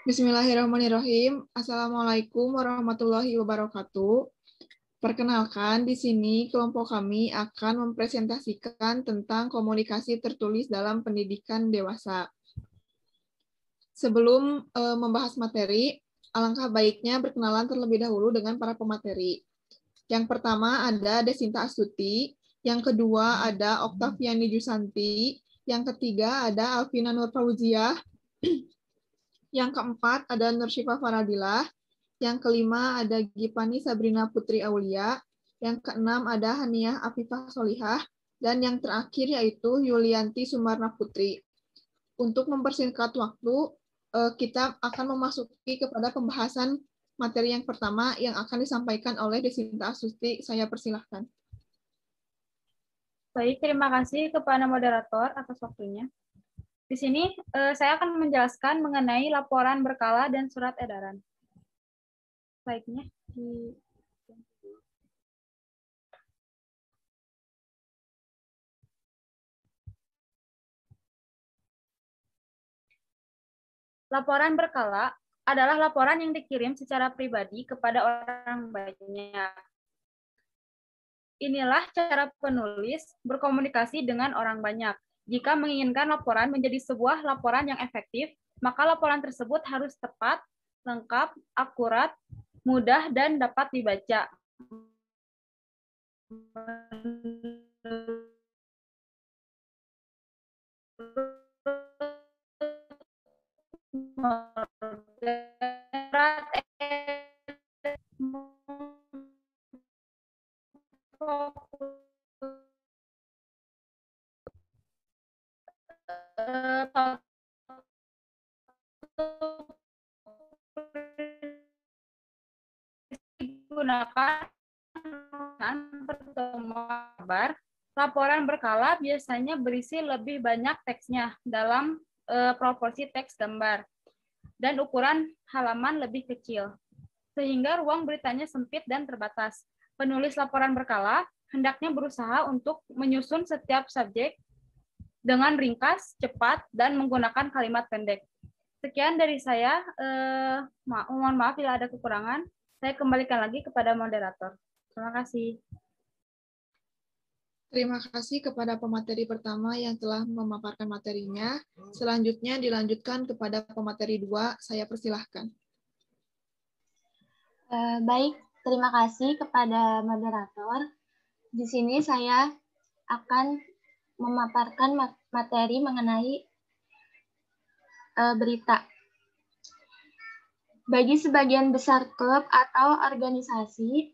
Bismillahirrahmanirrahim. Assalamualaikum warahmatullahi wabarakatuh. Perkenalkan, di sini kelompok kami akan mempresentasikan tentang komunikasi tertulis dalam pendidikan dewasa. Sebelum membahas materi, alangkah baiknya berkenalan terlebih dahulu dengan para pemateri. Yang pertama ada Desinta Astuti, yang kedua ada Oktaviani Jusanti, yang ketiga ada Alvina Nur Fauziah, yang keempat ada Nur Syifa Faradilah, yang kelima ada Gipani Sabrina Putri Aulia, yang keenam ada Haniah Afifah Solihah, dan yang terakhir yaitu Yulianti Sumarna Putri. Untuk mempersingkat waktu, kita akan memasuki kepada pembahasan materi yang pertama yang akan disampaikan oleh Desinta Astuti. Saya persilahkan. Baik, terima kasih kepada moderator atas waktunya. Di sini saya akan menjelaskan mengenai laporan berkala dan surat edaran. Baiknya di laporan berkala adalah laporan yang dikirim secara pribadi kepada orang banyak. Inilah cara penulis berkomunikasi dengan orang banyak. Jika menginginkan laporan menjadi sebuah laporan yang efektif, maka laporan tersebut harus tepat, lengkap, akurat, mudah, dan dapat dibaca. Digunakan pertemuan kabar, laporan berkala biasanya berisi lebih banyak teksnya dalam proporsi teks gambar dan ukuran halaman lebih kecil, sehingga ruang beritanya sempit dan terbatas. Penulis laporan berkala hendaknya berusaha untuk menyusun setiap subjek dengan ringkas, cepat, dan menggunakan kalimat pendek. Sekian dari saya. Mohon maaf bila ada kekurangan. Saya kembalikan lagi kepada moderator. Terima kasih. Terima kasih kepada pemateri pertama yang telah memaparkan materinya. Selanjutnya dilanjutkan kepada pemateri 2. Saya persilahkan. Baik, terima kasih kepada moderator. Di sini saya akan memaparkan materi mengenai berita. Bagi sebagian besar klub atau organisasi,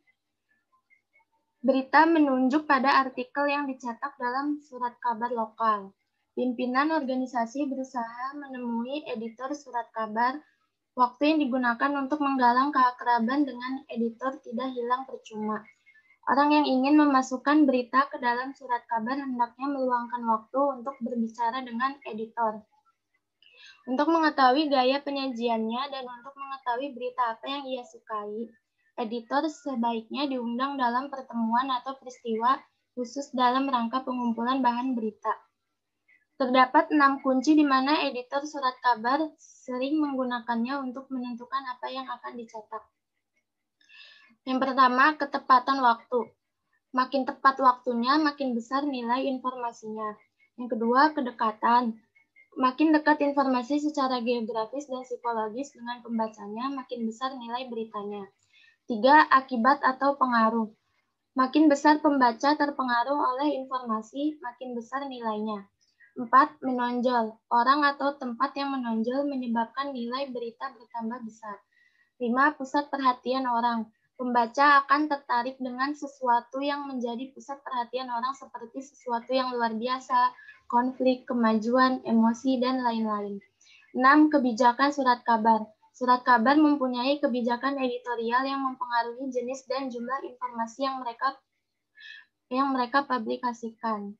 berita menunjuk pada artikel yang dicetak dalam surat kabar lokal. Pimpinan organisasi berusaha menemui editor surat kabar. Waktu yang digunakan untuk menggalang keakraban dengan editor tidak hilang percuma. Orang yang ingin memasukkan berita ke dalam surat kabar hendaknya meluangkan waktu untuk berbicara dengan editor. Untuk mengetahui gaya penyajiannya dan untuk mengetahui berita apa yang ia sukai, editor sebaiknya diundang dalam pertemuan atau peristiwa khusus dalam rangka pengumpulan bahan berita. Terdapat 6 kunci di mana editor surat kabar sering menggunakannya untuk menentukan apa yang akan dicetak. Yang pertama, ketepatan waktu. Makin tepat waktunya, makin besar nilai informasinya. Yang kedua, kedekatan. Makin dekat informasi secara geografis dan psikologis dengan pembacanya, makin besar nilai beritanya. 3. Akibat atau pengaruh. Makin besar pembaca terpengaruh oleh informasi, makin besar nilainya. 4. Menonjol. Orang atau tempat yang menonjol menyebabkan nilai berita bertambah besar. 5. Pusat perhatian orang. Pembaca akan tertarik dengan sesuatu yang menjadi pusat perhatian orang seperti sesuatu yang luar biasa, konflik, kemajuan, emosi, dan lain-lain. 6. Kebijakan surat kabar. Surat kabar mempunyai kebijakan editorial yang mempengaruhi jenis dan jumlah informasi yang mereka publikasikan.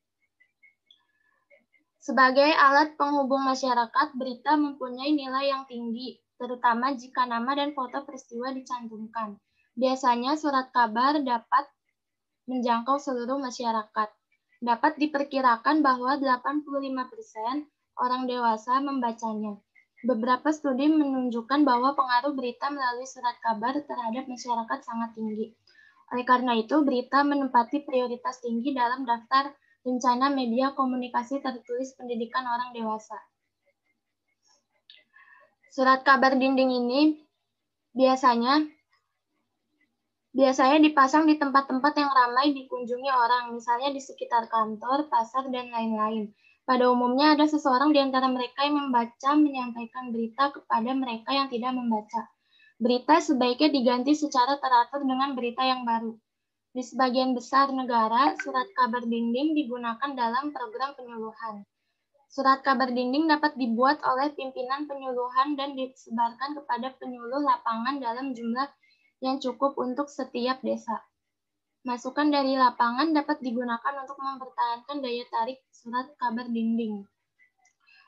Sebagai alat penghubung masyarakat, berita mempunyai nilai yang tinggi, terutama jika nama dan foto peristiwa dicantumkan. Biasanya surat kabar dapat menjangkau seluruh masyarakat. Dapat diperkirakan bahwa 85% orang dewasa membacanya. Beberapa studi menunjukkan bahwa pengaruh berita melalui surat kabar terhadap masyarakat sangat tinggi. Oleh karena itu, berita menempati prioritas tinggi dalam daftar rencana media komunikasi tertulis pendidikan orang dewasa. Surat kabar dinding ini biasanya dipasang di tempat-tempat yang ramai dikunjungi orang, misalnya di sekitar kantor, pasar, dan lain-lain. Pada umumnya ada seseorang di antara mereka yang menyampaikan berita kepada mereka yang tidak membaca. Berita sebaiknya diganti secara teratur dengan berita yang baru. Di sebagian besar negara, surat kabar dinding digunakan dalam program penyuluhan. Surat kabar dinding dapat dibuat oleh pimpinan penyuluhan dan disebarkan kepada penyuluh lapangan dalam jumlah yang cukup untuk setiap desa. Masukan dari lapangan dapat digunakan untuk mempertahankan daya tarik surat kabar dinding.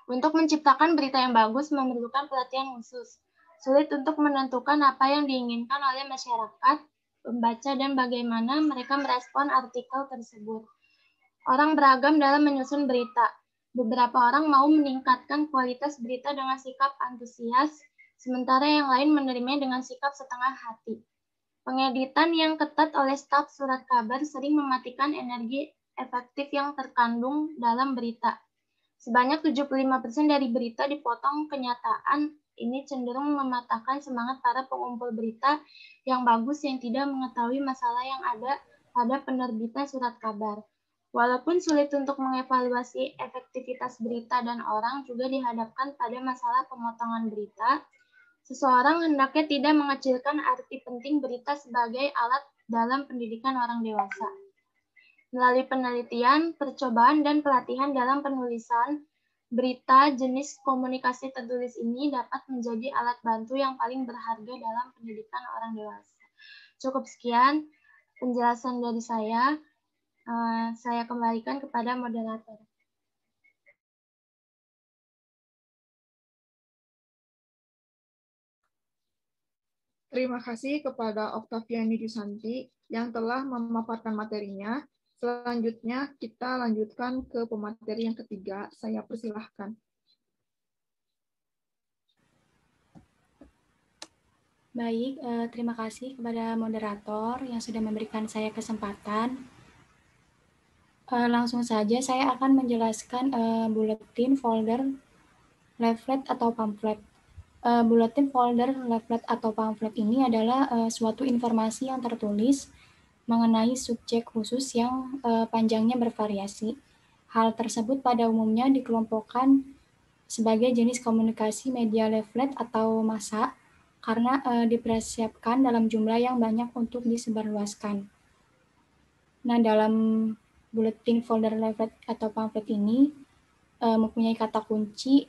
Untuk menciptakan berita yang bagus memerlukan pelatihan khusus. Sulit untuk menentukan apa yang diinginkan oleh masyarakat, pembaca, dan bagaimana mereka merespon artikel tersebut. Orang beragam dalam menyusun berita. Beberapa orang mau meningkatkan kualitas berita dengan sikap antusias, sementara yang lain menerimanya dengan sikap setengah hati. Pengeditan yang ketat oleh staf surat kabar sering mematikan energi efektif yang terkandung dalam berita. Sebanyak 75% dari berita dipotong. Kenyataan ini cenderung mematahkan semangat para pengumpul berita yang bagus yang tidak mengetahui masalah yang ada pada penerbitan surat kabar. Walaupun sulit untuk mengevaluasi efektivitas berita dan orang juga dihadapkan pada masalah pemotongan berita, seseorang hendaknya tidak mengecilkan arti penting berita sebagai alat dalam pendidikan orang dewasa. Melalui penelitian, percobaan, dan pelatihan dalam penulisan, berita jenis komunikasi tertulis ini dapat menjadi alat bantu yang paling berharga dalam pendidikan orang dewasa. Cukup sekian penjelasan dari saya. Saya kembalikan kepada moderator. Terima kasih kepada Oktaviani Jusanti yang telah memaparkan materinya. Selanjutnya kita lanjutkan ke pemateri yang ketiga. Saya persilahkan. Baik, terima kasih kepada moderator yang sudah memberikan saya kesempatan. Langsung saja saya akan menjelaskan buletin, folder, leaflet, atau pamflet. Buletin, folder, leaflet, atau pamflet ini adalah suatu informasi yang tertulis mengenai subjek khusus yang panjangnya bervariasi. Hal tersebut pada umumnya dikelompokkan sebagai jenis komunikasi media leaflet atau massa karena dipersiapkan dalam jumlah yang banyak untuk disebarluaskan. Nah, dalam buletin, folder, leaflet, atau pamflet ini mempunyai kata kunci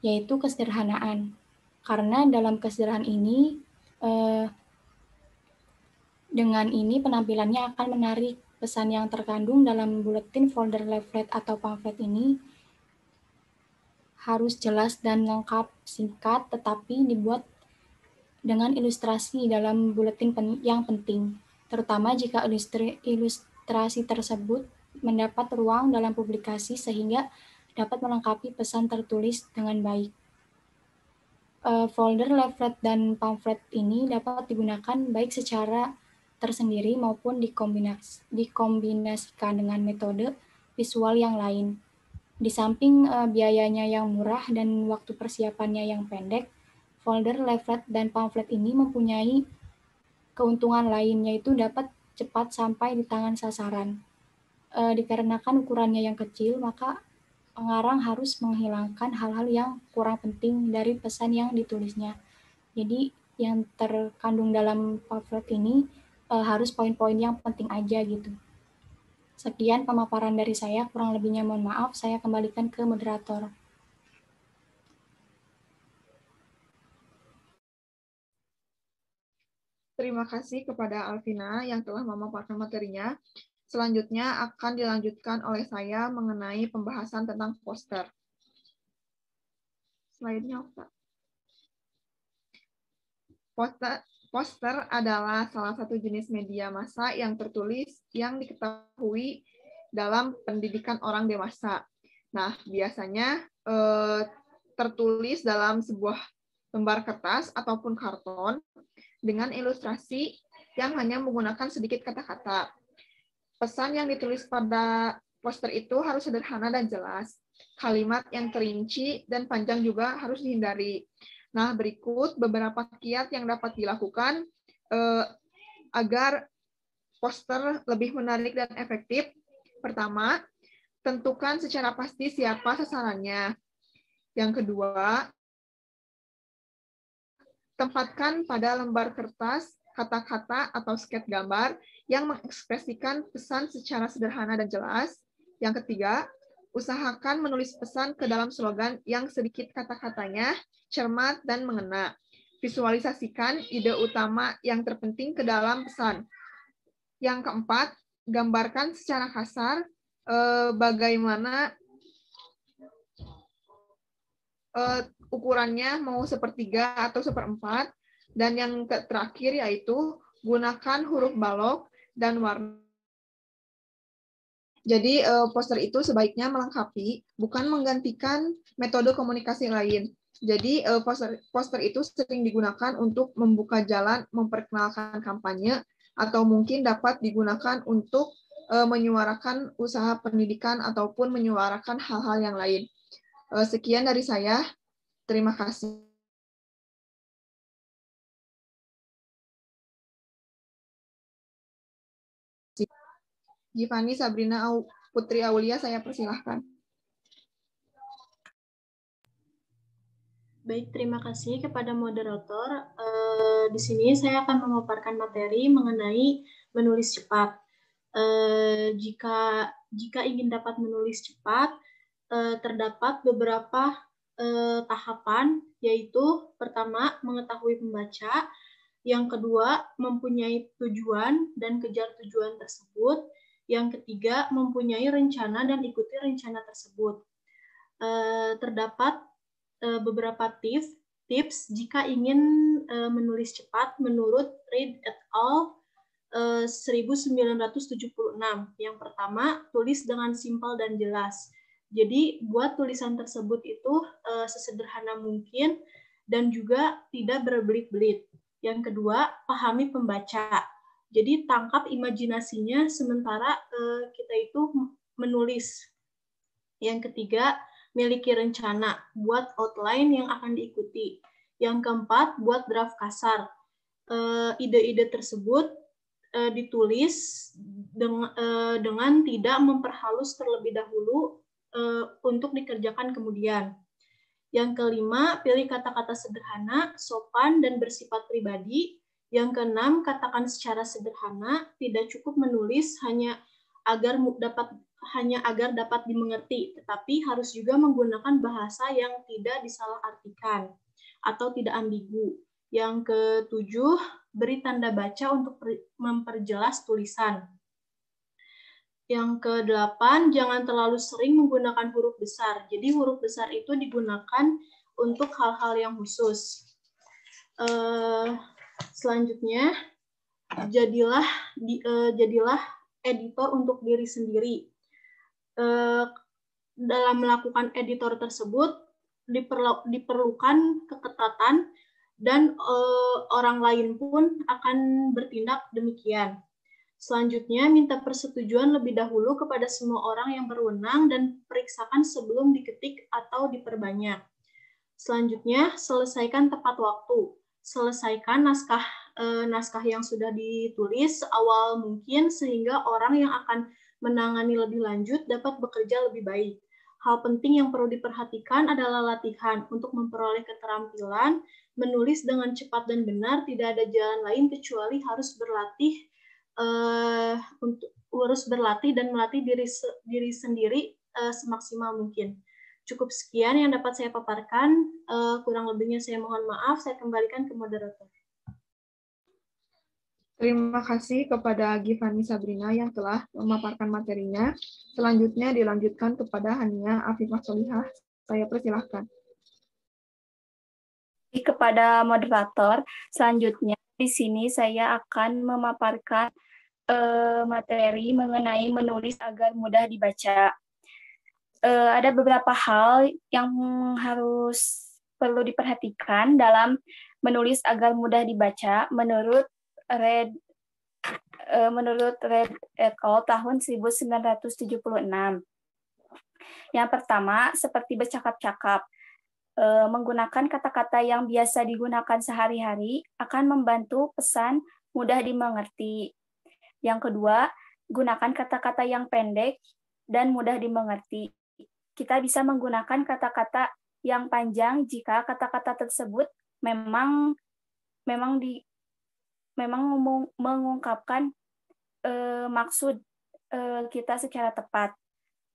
yaitu kesederhanaan. Karena dalam kesederhanaan ini, dengan ini penampilannya akan menarik. Pesan yang terkandung dalam buletin, folder, leaflet, atau pamflet ini harus jelas dan lengkap, singkat, tetapi dibuat dengan ilustrasi dalam buletin yang penting, terutama jika ilustrasi tersebut mendapat ruang dalam publikasi sehingga dapat melengkapi pesan tertulis dengan baik. Folder, leaflet, dan pamflet ini dapat digunakan baik secara tersendiri maupun dikombinasikan dengan metode visual yang lain. Di samping biayanya yang murah dan waktu persiapannya yang pendek, folder, leaflet, dan pamflet ini mempunyai keuntungan lain, yaitu dapat cepat sampai di tangan sasaran. Dikarenakan ukurannya yang kecil, maka pengarang harus menghilangkan hal-hal yang kurang penting dari pesan yang ditulisnya. Jadi yang terkandung dalam pamflet ini harus poin-poin yang penting aja gitu. Sekian pemaparan dari saya, kurang lebihnya mohon maaf, saya kembalikan ke moderator. Terima kasih kepada Alvina yang telah memaparkan materinya. Selanjutnya akan dilanjutkan oleh saya mengenai pembahasan tentang poster. Slide-nya, Okta. Poster adalah salah satu jenis media massa yang tertulis yang diketahui dalam pendidikan orang dewasa. Nah, biasanya tertulis dalam sebuah lembar kertas ataupun karton dengan ilustrasi yang hanya menggunakan sedikit kata-kata. Pesan yang ditulis pada poster itu harus sederhana dan jelas. Kalimat yang terinci dan panjang juga harus dihindari. Nah, berikut beberapa kiat yang dapat dilakukan agar poster lebih menarik dan efektif. Pertama, tentukan secara pasti siapa sasarannya. Yang kedua, tempatkan pada lembar kertas kata-kata atau sket gambar yang mengekspresikan pesan secara sederhana dan jelas. Yang ketiga, usahakan menulis pesan ke dalam slogan yang sedikit kata-katanya cermat dan mengena. Visualisasikan ide utama yang terpenting ke dalam pesan. Yang keempat, gambarkan secara kasar bagaimana ukurannya, mau sepertiga atau seperempat. Dan yang terakhir yaitu gunakan huruf balok dan warna. Jadi poster itu sebaiknya melengkapi, bukan menggantikan metode komunikasi lain. Jadi poster itu sering digunakan untuk membuka jalan, memperkenalkan kampanye, atau mungkin dapat digunakan untuk menyuarakan usaha pendidikan ataupun menyuarakan hal-hal yang lain. Sekian dari saya. Terima kasih. Givani Sabrina Putri Aulia, saya persilahkan. Baik, terima kasih kepada moderator. Di sini saya akan memaparkan materi mengenai menulis cepat. Jika ingin dapat menulis cepat, terdapat beberapa tahapan, yaitu pertama, mengetahui pembaca, yang kedua, mempunyai tujuan dan kejar tujuan tersebut, yang ketiga, mempunyai rencana dan ikuti rencana tersebut. Terdapat beberapa tips jika ingin menulis cepat menurut Reed et al. 1976. Yang pertama, tulis dengan simpel dan jelas. Jadi, buat tulisan tersebut itu sesederhana mungkin dan juga tidak berbelit-belit. Yang kedua, pahami pembaca. Jadi, tangkap imajinasinya sementara kita itu menulis. Yang ketiga, miliki rencana, buat outline yang akan diikuti. Yang keempat, buat draft kasar. Ide-ide tersebut ditulis dengan tidak memperhalus terlebih dahulu untuk dikerjakan kemudian. Yang kelima, pilih kata-kata sederhana, sopan, dan bersifat pribadi. Yang keenam, katakan secara sederhana, tidak cukup menulis hanya agar dapat dimengerti, tetapi harus juga menggunakan bahasa yang tidak disalahartikan atau tidak ambigu. Yang ketujuh, beri tanda baca untuk memperjelas tulisan. Yang kedelapan, jangan terlalu sering menggunakan huruf besar. Jadi huruf besar itu digunakan untuk hal-hal yang khusus. Selanjutnya, jadilah editor untuk diri sendiri. Dalam melakukan editor tersebut diperlukan keketatan dan orang lain pun akan bertindak demikian. Selanjutnya, minta persetujuan lebih dahulu kepada semua orang yang berwenang dan periksakan sebelum diketik atau diperbanyak. Selanjutnya, selesaikan tepat waktu. Selesaikan naskah yang sudah ditulis awal mungkin sehingga orang yang akan menangani lebih lanjut dapat bekerja lebih baik. Hal penting yang perlu diperhatikan adalah latihan untuk memperoleh keterampilan menulis dengan cepat dan benar. Tidak ada jalan lain kecuali harus berlatih dan melatih diri sendiri semaksimal mungkin. Cukup sekian yang dapat saya paparkan. Kurang lebihnya saya mohon maaf. Saya kembalikan ke moderator. Terima kasih kepada Givani Sabrina yang telah memaparkan materinya. Selanjutnya dilanjutkan kepada Hania Afifah Solihah. Saya persilahkan. Kepada moderator, selanjutnya di sini saya akan memaparkan materi mengenai menulis agar mudah dibaca. ada beberapa hal yang harus perlu diperhatikan dalam menulis agar mudah dibaca menurut Red et al. Tahun 1976. Yang pertama, seperti bercakap-cakap. Menggunakan kata-kata yang biasa digunakan sehari-hari akan membantu pesan mudah dimengerti. Yang kedua, gunakan kata-kata yang pendek dan mudah dimengerti. Kita bisa menggunakan kata-kata yang panjang jika kata-kata tersebut memang mengungkapkan maksud kita secara tepat.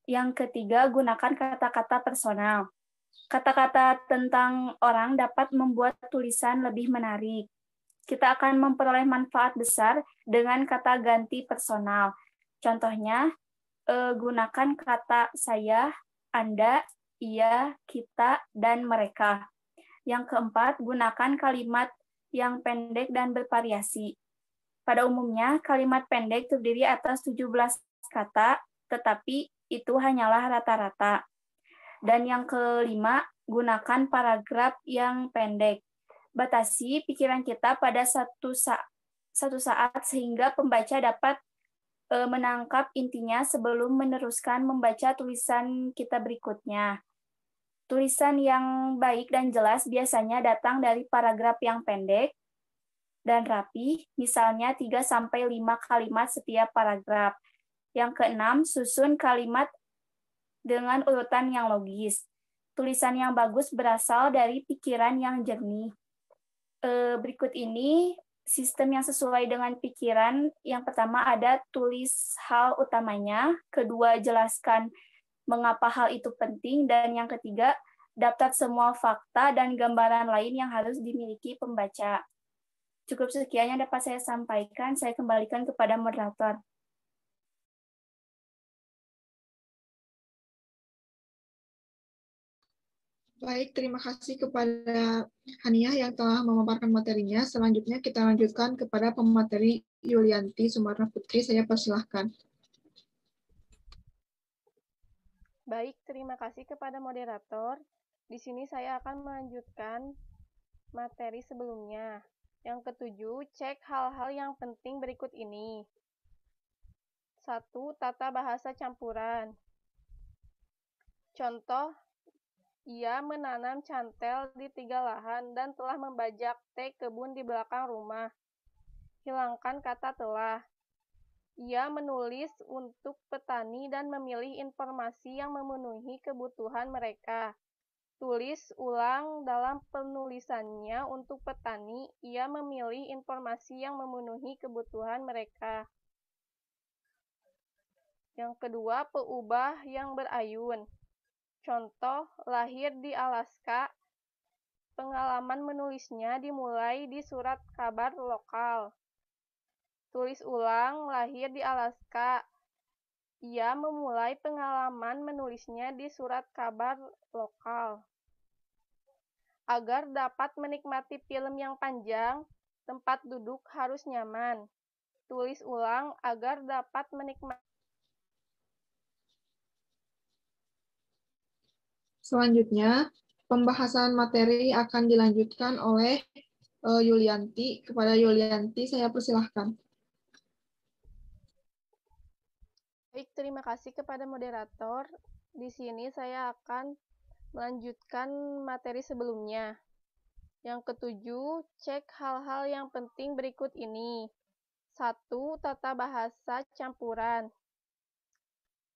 Yang ketiga, gunakan kata-kata personal. Kata-kata tentang orang dapat membuat tulisan lebih menarik. Kita akan memperoleh manfaat besar dengan kata ganti personal. Contohnya, gunakan kata saya, Anda, ia, kita, dan mereka. Yang keempat, gunakan kalimat yang pendek dan bervariasi. Pada umumnya, kalimat pendek terdiri atas 17 kata, tetapi itu hanyalah rata-rata. Dan yang kelima, gunakan paragraf yang pendek. Batasi pikiran kita pada satu saat sehingga pembaca dapat menangkap intinya sebelum meneruskan membaca tulisan kita berikutnya. Tulisan yang baik dan jelas biasanya datang dari paragraf yang pendek dan rapi, misalnya 3-5 kalimat setiap paragraf. Yang keenam, susun kalimat dengan urutan yang logis. Tulisan yang bagus berasal dari pikiran yang jernih. Berikut ini sistem yang sesuai dengan pikiran. Yang pertama ada tulis hal utamanya, kedua jelaskan mengapa hal itu penting, dan yang ketiga daftar semua fakta dan gambaran lain yang harus dimiliki pembaca. Cukup sekian yang dapat saya sampaikan, saya kembalikan kepada moderator. Baik, terima kasih kepada Haniah yang telah memaparkan materinya. Selanjutnya kita lanjutkan kepada pemateri Yulianti Sumarna Putri. Saya persilahkan. Baik, terima kasih kepada moderator. Di sini saya akan melanjutkan materi sebelumnya. Yang ketujuh, cek hal-hal yang penting berikut ini. 1. Tata bahasa campuran. Contoh, ia menanam cantel di 3 lahan dan telah membajak teh kebun di belakang rumah. Hilangkan kata telah. Ia menulis untuk petani dan memilih informasi yang memenuhi kebutuhan mereka. Tulis ulang dalam penulisannya untuk petani, ia memilih informasi yang memenuhi kebutuhan mereka. Yang kedua, peubah yang berayun. Contoh, lahir di Alaska, pengalaman menulisnya dimulai di surat kabar lokal. Tulis ulang, lahir di Alaska. Ia memulai pengalaman menulisnya di surat kabar lokal. Agar dapat menikmati film yang panjang, tempat duduk harus nyaman. Tulis ulang agar dapat menikmati. Selanjutnya, pembahasan materi akan dilanjutkan oleh Yulianti. Kepada Yulianti, saya persilahkan. Baik, terima kasih kepada moderator. Di sini saya akan melanjutkan materi sebelumnya. Yang ketujuh, cek hal-hal yang penting berikut ini. 1. Tata bahasa campuran.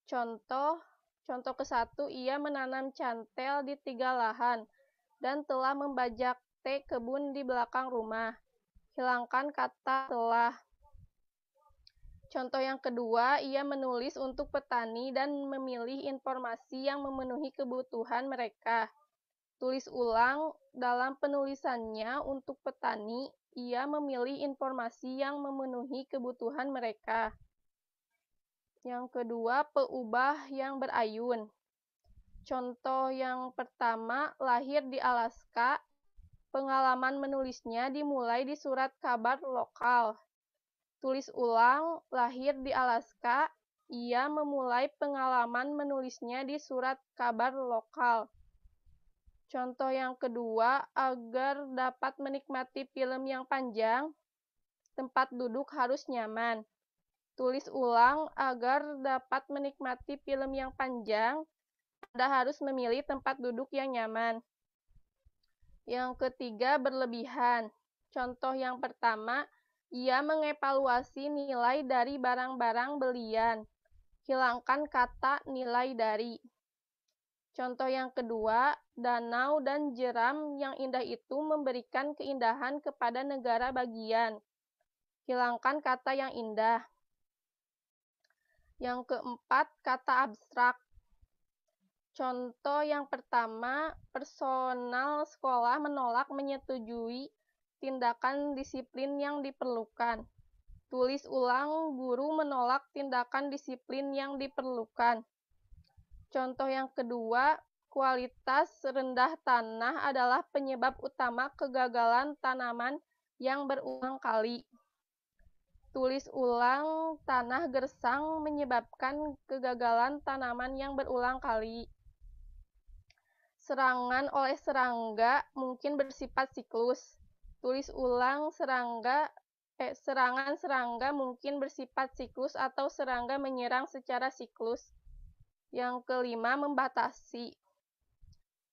Contoh ke-1, ia menanam cantel di 3 lahan dan telah membajak teh kebun di belakang rumah. Hilangkan kata telah. Contoh yang kedua, ia menulis untuk petani dan memilih informasi yang memenuhi kebutuhan mereka. Tulis ulang dalam penulisannya untuk petani, ia memilih informasi yang memenuhi kebutuhan mereka. Yang kedua, peubah yang berayun. Contoh yang pertama, lahir di Alaska, pengalaman menulisnya dimulai di surat kabar lokal. Tulis ulang, lahir di Alaska, ia memulai pengalaman menulisnya di surat kabar lokal. Contoh yang kedua, agar dapat menikmati film yang panjang, tempat duduk harus nyaman. Tulis ulang, agar dapat menikmati film yang panjang, Anda harus memilih tempat duduk yang nyaman. Yang ketiga, berlebihan. Contoh yang pertama, ia mengevaluasi nilai dari barang-barang belian. Hilangkan kata nilai dari. Contoh yang kedua, danau dan jeram yang indah itu memberikan keindahan kepada negara bagian. Hilangkan kata yang indah. Yang keempat, kata abstrak. Contoh yang pertama, personal sekolah menolak menyetujui tindakan disiplin yang diperlukan. Tulis ulang, guru menolak tindakan disiplin yang diperlukan. Contoh yang kedua, kualitas rendah tanah adalah penyebab utama kegagalan tanaman yang berulang kali. Tulis ulang, tanah gersang menyebabkan kegagalan tanaman yang berulang kali. Serangan oleh serangga mungkin bersifat siklus. Tulis ulang, serangan serangga mungkin bersifat siklus atau serangga menyerang secara siklus. Yang kelima, membatasi.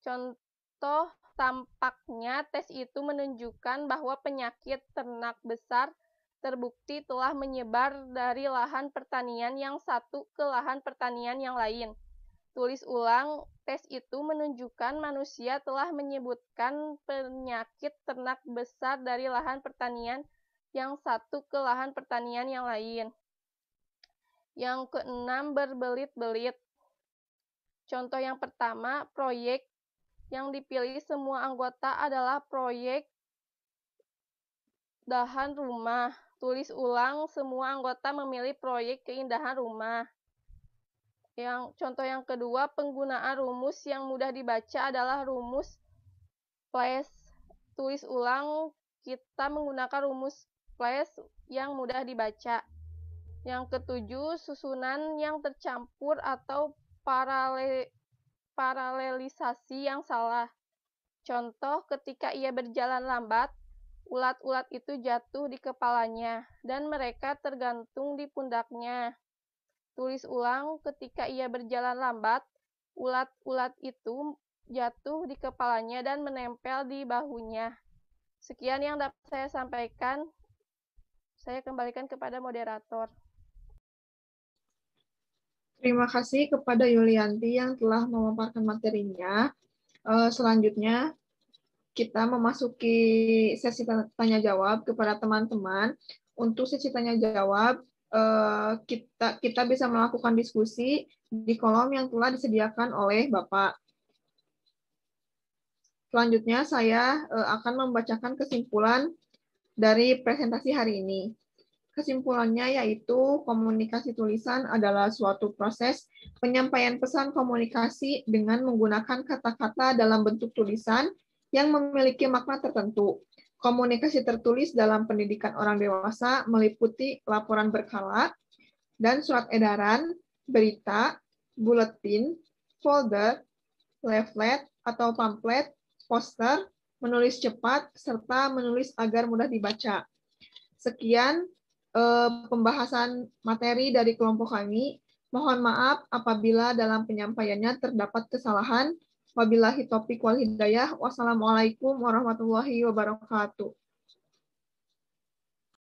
Contoh, tampaknya tes itu menunjukkan bahwa penyakit ternak besar terbukti telah menyebar dari lahan pertanian yang satu ke lahan pertanian yang lain. Tulis ulang, tes itu menunjukkan manusia telah menyebutkan penyakit ternak besar dari lahan pertanian yang satu ke lahan pertanian yang lain. Yang keenam, berbelit-belit. Contoh yang pertama, proyek yang dipilih semua anggota adalah proyek dahan rumah. Tulis ulang, semua anggota memilih proyek keindahan rumah. Contoh yang kedua, penggunaan rumus yang mudah dibaca adalah rumus Flash. Tulis ulang, kita menggunakan rumus Flash yang mudah dibaca. Yang ketujuh, susunan yang tercampur atau paralelisasi yang salah. Contoh, ketika ia berjalan lambat, ulat-ulat itu jatuh di kepalanya, dan mereka tergantung di pundaknya. Tulis ulang, ketika ia berjalan lambat, ulat-ulat itu jatuh di kepalanya dan menempel di bahunya. Sekian yang dapat saya sampaikan. Saya kembalikan kepada moderator. Terima kasih kepada Yulianti yang telah memaparkan materinya. Selanjutnya, kita memasuki sesi tanya-jawab kepada teman-teman. Untuk sesi tanya-jawab, kita bisa melakukan diskusi di kolom yang telah disediakan oleh Bapak. Selanjutnya, saya akan membacakan kesimpulan dari presentasi hari ini. Kesimpulannya yaitu komunikasi tulisan adalah suatu proses penyampaian pesan komunikasi dengan menggunakan kata-kata dalam bentuk tulisan yang memiliki makna tertentu. Komunikasi tertulis dalam pendidikan orang dewasa meliputi laporan berkala dan surat edaran, berita, buletin, folder, leaflet atau pamflet, poster, menulis cepat, serta menulis agar mudah dibaca. Sekian pembahasan materi dari kelompok kami. Mohon maaf apabila dalam penyampaiannya terdapat kesalahan. Wabillahi taufiq wal hidayah. Wassalamualaikum warahmatullahi wabarakatuh.